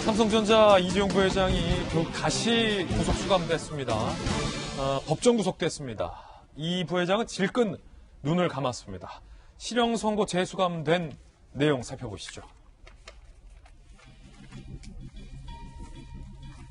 삼성전자 이재용 부회장이 결국 다시 구속 수감됐습니다. 법정 구속됐습니다. 이 부회장은 질끈 눈을 감았습니다. 실형 선고 재수감된 내용 살펴보시죠.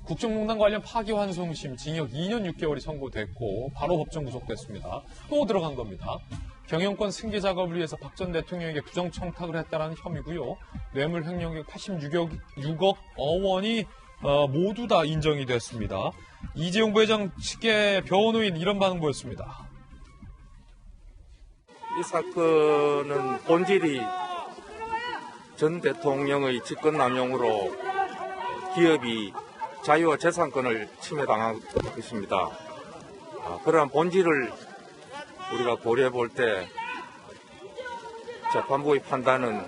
국정농단 관련 파기환송심 징역 2년 6개월이 선고됐고 바로 법정 구속됐습니다. 또 들어간 겁니다. 경영권 승계 작업을 위해서 박 전 대통령에게 부정청탁을 했다는 혐의고요. 뇌물 횡령액 86억 원이 모두 다 인정이 됐습니다. 이재용 부회장 측의 변호인 이런 반응 보였습니다. 이 사건은 본질이 전 대통령의 직권남용으로 기업이 자유와 재산권을 침해당한 것입니다. 그러한 본질을 우리가 고려해 볼 때 재판부의 판단은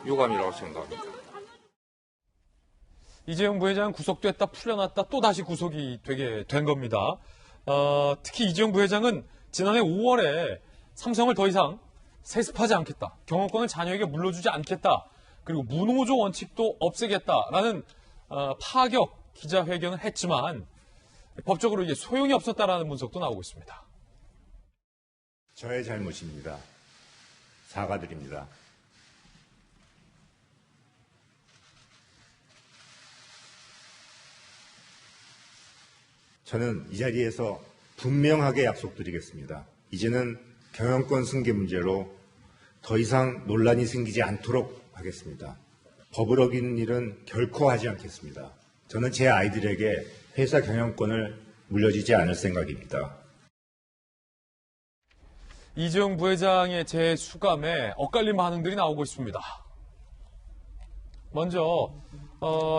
유감이라고 생각합니다. 이재용 부회장 구속됐다 풀려났다 또 다시 구속이 되게 된 겁니다. 특히 이재용 부회장은 지난해 5월에 삼성을 더 이상 세습하지 않겠다. 경영권을 자녀에게 물려주지 않겠다. 그리고 무노조 원칙도 없애겠다라는 파격 기자회견을 했지만 법적으로 이게 소용이 없었다라는 분석도 나오고 있습니다. 저의 잘못입니다. 사과드립니다. 저는 이 자리에서 분명하게 약속드리겠습니다. 이제는 경영권 승계 문제로 더 이상 논란이 생기지 않도록 하겠습니다. 법을 어기는 일은 결코 하지 않겠습니다. 저는 제 아이들에게 회사 경영권을 물려주지 않을 생각입니다. 이재용 부회장의 재수감에 엇갈린 반응들이 나오고 있습니다. 먼저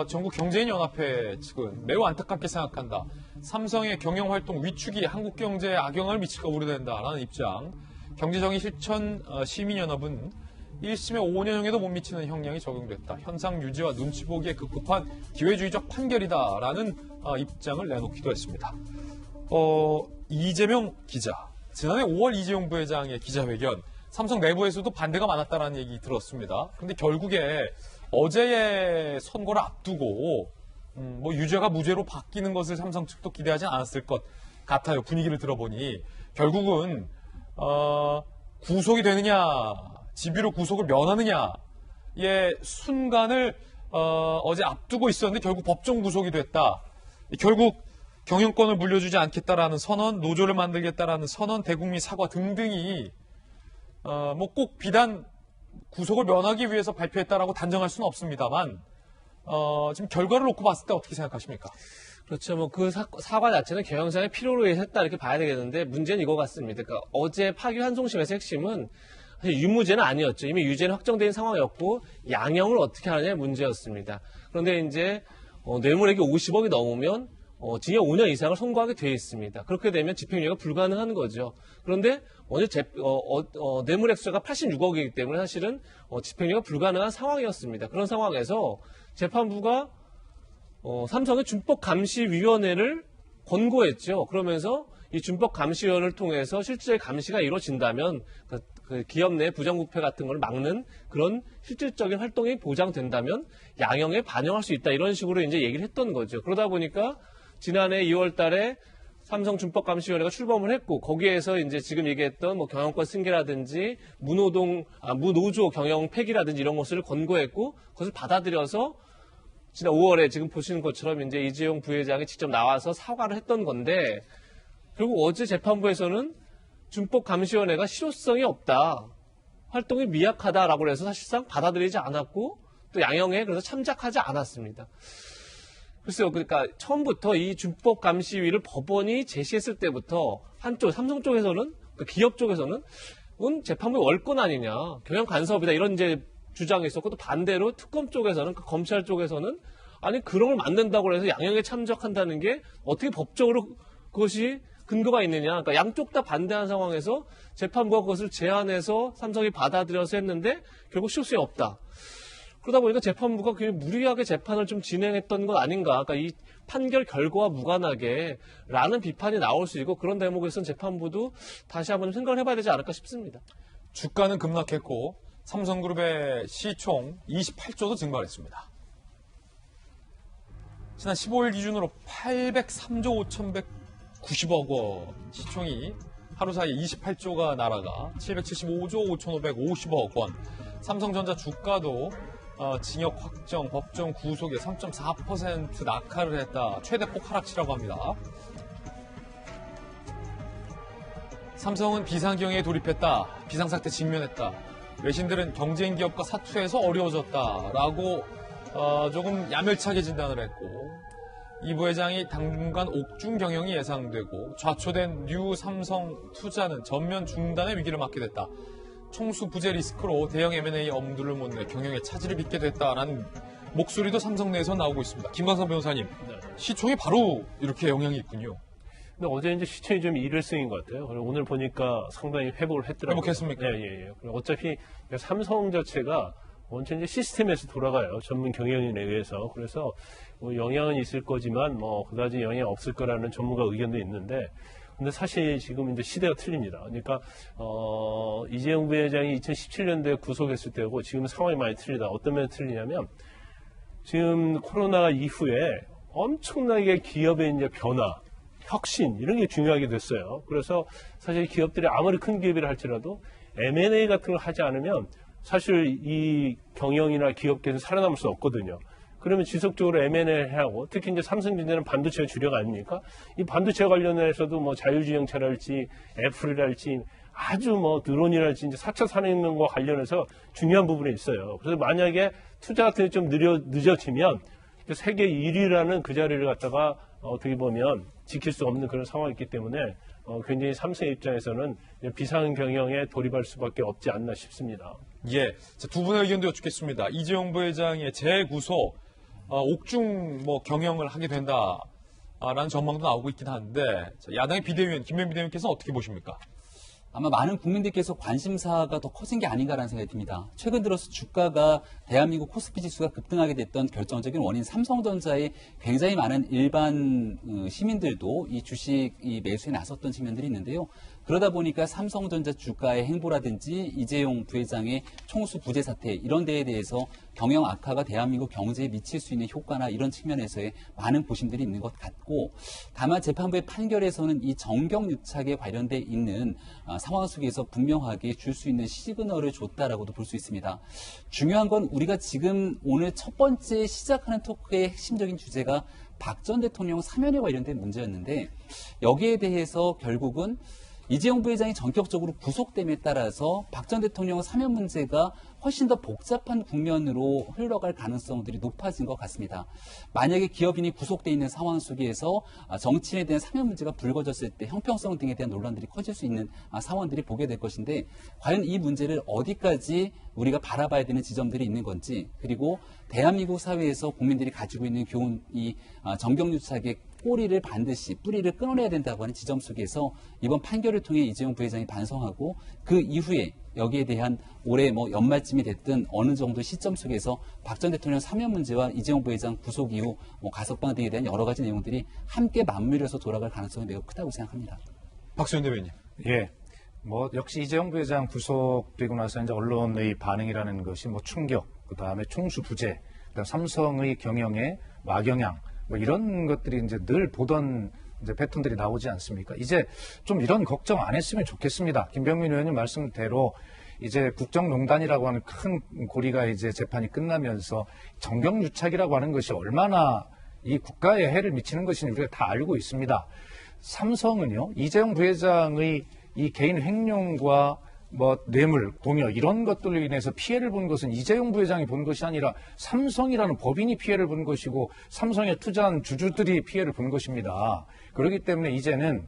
전국경제인연합회 측은 매우 안타깝게 생각한다. 삼성의 경영활동 위축이 한국경제에 악영향을 미칠까 우려된다라는 입장. 경제정의 실천 시민연합은 1심에 5년형에도 못 미치는 형량이 적용됐다. 현상 유지와 눈치 보기에 급급한 기회주의적 판결이다라는 입장을 내놓기도 했습니다. 이재명 기자. 지난해 5월 이재용 부회장의 기자회견, 삼성 내부에서도 반대가 많았다는 얘기 들었습니다. 그런데 결국에 어제의 선고를 앞두고 유죄가 무죄로 바뀌는 것을 삼성 측도 기대하지 않았을 것 같아요. 분위기를 들어보니 결국은 구속이 되느냐, 집유로 구속을 면하느냐의 순간을 어제 앞두고 있었는데 결국 법정 구속이 됐다. 결국 경영권을 물려주지 않겠다라는 선언, 노조를 만들겠다라는 선언, 대국민 사과 등등이 꼭 비단 구속을 면하기 위해서 발표했다라고 단정할 수는 없습니다만 지금 결과를 놓고 봤을 때 어떻게 생각하십니까? 그렇죠. 그 사과 자체는 경영상의 필요로 해서 했다 이렇게 봐야 되겠는데 문제는 이거 같습니다. 그러니까 어제 파기환송심에서 핵심은 사실 유무죄는 아니었죠. 이미 유죄는 확정된 상황이었고 양형을 어떻게 하느냐의 문제였습니다. 그런데 이제 뇌물액이 50억이 넘으면 징역 5년 이상을 선고하게 되어 있습니다. 그렇게 되면 집행유예가 불가능한 거죠. 그런데 뇌물액 수가 86억이기 때문에 사실은 집행유예가 불가능한 상황이었습니다. 그런 상황에서 재판부가 삼성의 준법감시위원회를 권고했죠. 그러면서 이 준법감시위원회를 통해서 실질의 감시가 이루어진다면 그 기업 내 부정부패 같은 걸 막는 그런 실질적인 활동이 보장된다면 양형에 반영할 수 있다. 이런 식으로 이제 얘기를 했던 거죠. 그러다 보니까 지난해 2월 달에 삼성 준법감시위원회가 출범을 했고 거기에서 이제 지금 얘기했던 경영권 승계라든지 무노조 경영 폐기라든지 이런 것을 권고했고 그것을 받아들여서 지난 5월에 지금 보시는 것처럼 이제 이재용 부회장이 직접 나와서 사과를 했던 건데 결국 어제 재판부에서는 준법감시위원회가 실효성이 없다. 활동이 미약하다라고 해서 사실상 받아들이지 않았고 또 양형에 그래서 참작하지 않았습니다. 글쎄요, 그러니까 처음부터 이 준법감시위를 법원이 제시했을 때부터 한쪽, 삼성 쪽에서는, 기업 쪽에서는, 이건 재판부의 월권 아니냐, 경영 간섭이다, 이런 이제 주장이 있었고, 또 반대로 특검 쪽에서는, 검찰 쪽에서는, 아니, 그런 걸 만든다고 해서 양형에 참작한다는 게 어떻게 법적으로 그것이 근거가 있느냐. 그러니까 양쪽 다 반대한 상황에서 재판부가 그것을 제안해서 삼성이 받아들여서 했는데, 결국 실효성이 없다. 그러다 보니까 재판부가 그냥 무리하게 재판을 좀 진행했던 것 아닌가. 그러니까 이 판결 결과와 무관하게 라는 비판이 나올 수 있고 그런 대목에서는 재판부도 다시 한번 생각을 해봐야 되지 않을까 싶습니다. 주가는 급락했고 삼성그룹의 시총 28조도 증발했습니다. 지난 15일 기준으로 803조 5,190억 원 시총이 하루 사이에 28조가 날아가 775조 5,550억 원. 삼성전자 주가도 징역 확정, 법정 구속에 3.4% 낙하를 했다. 최대폭 하락치라고 합니다. 삼성은 비상경에 돌입했다. 비상사태 직면했다. 외신들은 경쟁 기업과 사투해서 어려워졌다라고 조금 야멸차게 진단을 했고, 이 부회장이 당분간 옥중 경영이 예상되고 좌초된 뉴 삼성 투자는 전면 중단의 위기를 맞게 됐다. 총수 부재 리스크로 대형 M&A 엄두를 못 내 경영에 차질을 빚게 됐다라는 목소리도 삼성 내에서 나오고 있습니다. 김광선 변호사님, 시총이 바로 이렇게 영향이 있군요. 근데 어제 이제 시총이 좀 일회성인 것 같아요. 그리고 오늘 보니까 상당히 회복을 했더라고요. 회복했습니까? 예. 어차피 삼성 자체가 원체 이제 시스템에서 돌아가요. 전문 경영인에 의해서. 그래서 뭐 영향은 있을 거지만 뭐 그다지 영향 없을 거라는 전문가 의견도 있는데, 근데 사실 지금 이제 시대가 틀립니다. 그러니까 이재용 부회장이 2017년도에 구속했을 때고 지금 상황이 많이 틀리다. 어떤 면에 틀리냐면 지금 코로나 이후에 엄청나게 기업의 이제 변화, 혁신 이런 게 중요하게 됐어요. 그래서 사실 기업들이 아무리 큰 기업이라 할지라도 M&A 같은 걸 하지 않으면 사실 이 경영이나 기업계에서 살아남을 수 없거든요. 그러면 지속적으로 M&A를 하고, 특히 이제 삼성전자는 반도체가 주력 아닙니까? 이 반도체 관련해서도 뭐 자율주행차랄지 애플이랄지 아주 뭐 드론이랄지 이제 4차 산업혁명과 관련해서 중요한 부분이 있어요. 그래서 만약에 투자 같은 게 좀 늦어지면 세계 1위라는 그 자리를 갖다가 어떻게 보면 지킬 수 없는 그런 상황이 있기 때문에 굉장히 삼성의 입장에서는 비상 경영에 돌입할 수밖에 없지 않나 싶습니다. 예, 자, 두 분의 의견도 여쭙겠습니다. 이재용 부회장의 재구속, 옥중 경영을 하게 된다라는 전망도 나오고 있긴 한데, 자, 야당의 비대위원 김현 비대위원께서는 어떻게 보십니까? 아마 많은 국민들께서 관심사가 더 커진 게 아닌가라는 생각이 듭니다. 최근 들어서 주가가 대한민국 코스피 지수가 급등하게 됐던 결정적인 원인, 삼성전자의 굉장히 많은 일반 시민들도 이 주식 매수에 나섰던 측면들이 있는데요. 그러다 보니까 삼성전자 주가의 행보라든지 이재용 부회장의 총수 부재 사태 이런 데에 대해서 경영 악화가 대한민국 경제에 미칠 수 있는 효과나 이런 측면에서의 많은 고심들이 있는 것 같고, 다만 재판부의 판결에서는 이 정경유착에 관련돼 있는 상황 속에서 분명하게 줄 수 있는 시그널을 줬다라고도 볼 수 있습니다. 중요한 건 우리가 지금 오늘 첫 번째 시작하는 토크의 핵심적인 주제가 박 전 대통령 사면에 관련된 문제였는데, 여기에 대해서 결국은 이재용 부회장이 전격적으로 구속됨에 따라서 박 전 대통령 사면 문제가 훨씬 더 복잡한 국면으로 흘러갈 가능성들이 높아진 것 같습니다. 만약에 기업인이 구속돼 있는 상황 속에서 정치인에 대한 사면 문제가 불거졌을 때 형평성 등에 대한 논란들이 커질 수 있는 상황들이 보게 될 것인데, 과연 이 문제를 어디까지 우리가 바라봐야 되는 지점들이 있는 건지, 그리고 대한민국 사회에서 국민들이 가지고 있는 교훈, 이 정경유착의 뿌리를 끊어내야 된다고 하는 지점 속에서 이번 판결을 통해 이재용 부회장이 반성하고, 그 이후에 여기에 대한 올해 연말쯤이 됐든 어느 정도 시점 속에서 박 전 대통령 사면 문제와 이재용 부회장 구속 이후 가석방 등에 대한 여러 가지 내용들이 함께 맞물려서 돌아갈 가능성이 매우 크다고 생각합니다. 박수현 대변인. 예. 역시 이재용 부회장 구속되고 나서 이제 언론의 반응이라는 것이 충격, 그 다음에 총수 부재, 그다음 삼성의 경영의 막영향, 이런 것들이 이제 늘 보던 이제 패턴들이 나오지 않습니까? 이제 좀 이런 걱정 안 했으면 좋겠습니다. 김병민 의원님 말씀대로 이제 국정농단이라고 하는 큰 고리가 이제 재판이 끝나면서 정경유착이라고 하는 것이 얼마나 이 국가에 해를 미치는 것인지 우리가 다 알고 있습니다. 삼성은요, 이재용 부회장의 이 개인 횡령과 뇌물, 공여 이런 것들로 인해서 피해를 본 것은 이재용 부회장이 본 것이 아니라 삼성이라는 법인이 피해를 본 것이고 삼성에 투자한 주주들이 피해를 본 것입니다. 그렇기 때문에 이제는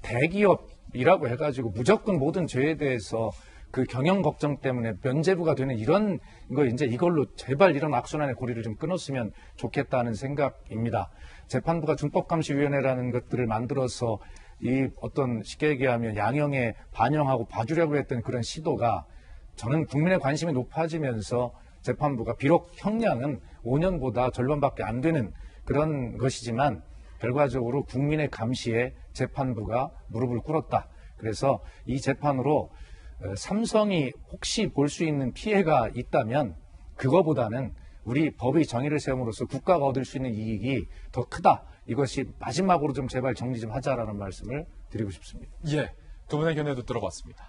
대기업이라고 해가지고 무조건 모든 죄에 대해서 그 경영 걱정 때문에 면죄부가 되는 이런 거 이제 이걸로 제발 이런 악순환의 고리를 좀 끊었으면 좋겠다는 생각입니다. 재판부가 준법감시위원회라는 것들을 만들어서 이 어떤 쉽게 얘기하면 양형에 반영하고 봐주려고 했던 그런 시도가 저는 국민의 관심이 높아지면서 재판부가 비록 형량은 5년보다 절반밖에 안 되는 그런 것이지만 결과적으로 국민의 감시에 재판부가 무릎을 꿇었다. 그래서 이 재판으로 삼성이 혹시 볼 수 있는 피해가 있다면 그거보다는 우리 법의 정의를 세움으로써 국가가 얻을 수 있는 이익이 더 크다. 이것이 마지막으로 좀 제발 정리 좀 하자라는 말씀을 드리고 싶습니다. 예, 두 분의 견해도 들어봤습니다.